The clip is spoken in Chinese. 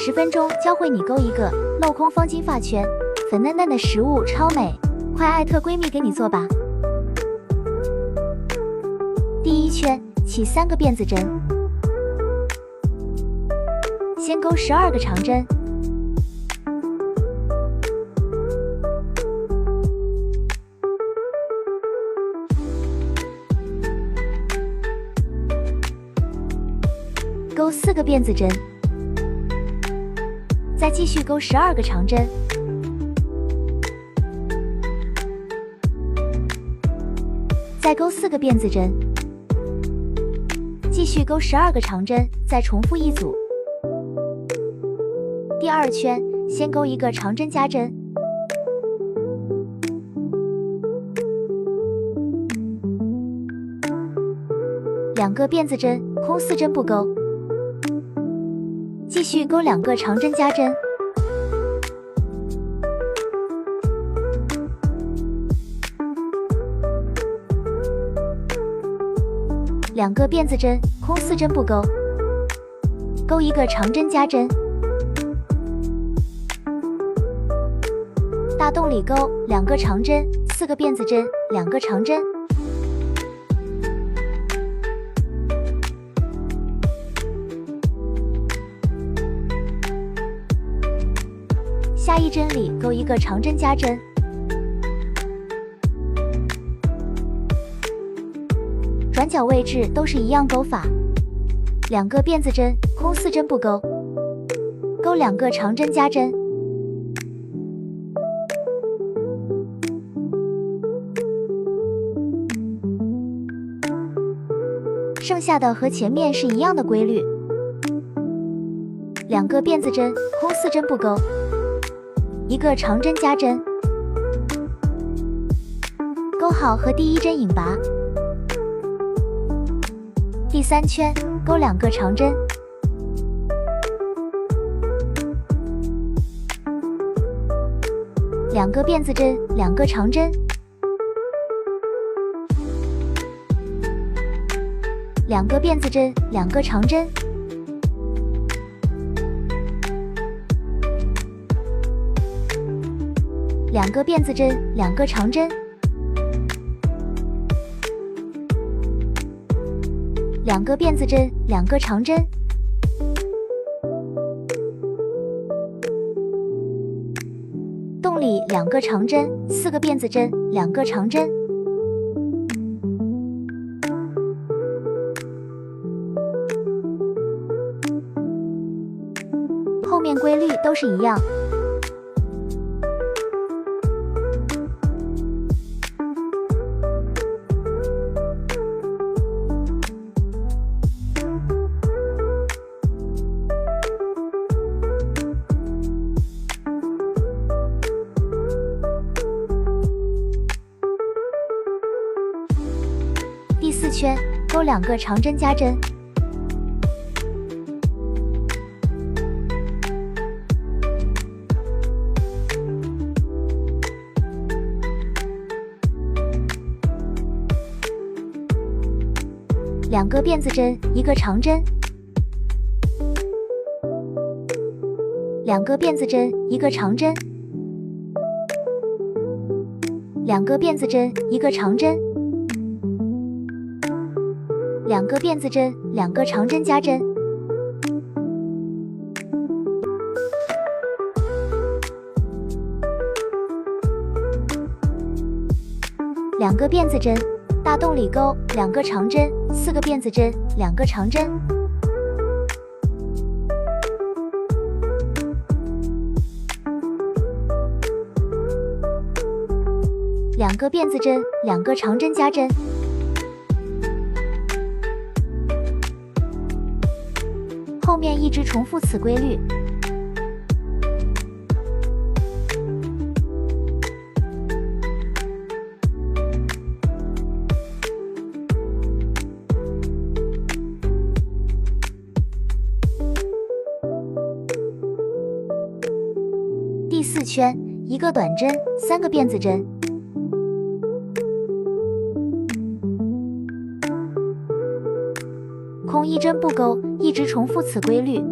10分钟教会你勾一个镂空方巾发圈，粉嫩嫩的食物超美，快艾特闺蜜给你做吧。第1圈，起3个辫子针，先勾12个长针，勾4个辫子针，再继续勾12个长针，再勾4个辫子针，继续勾12个长针，再重复一组。第2圈，先勾1个长针加针，2个辫子针，空4针不勾，继续勾2个长针加针，2个辫子针，空4针不勾，勾1个长针加针，大洞里勾2个长针，4个辫子针，2个长针，下一针里勾1个长针加针，转角位置都是一样勾法，2个辫子针，空4针不勾，勾2个长针加针，剩下的和前面是一样的规律，2个辫子针，空4针不勾，1个长针加针，勾好和第1针引拔。第3圈，勾2个长针，两个辫子针，2个长针，2个辫子针，2个长针，两个辫子针，2个长针，2个辫子针，2个长针，洞里2个长针，4个辫子针，2个长针，后面规律都是一样。第4圈，勾2个长针加针，两个辫子针，1个长针，两个辫子针，1个长针，两个辫子针，1个长针，两个辫子针，2个长针加针，两个辫子针，大洞里勾2个长针，4个辫子针，2个长针，两个辫子针，2个长针加针，后面一直重复此规律。第4圈，1个短针，3个辫子针，空1针不勾，一直重复此规律。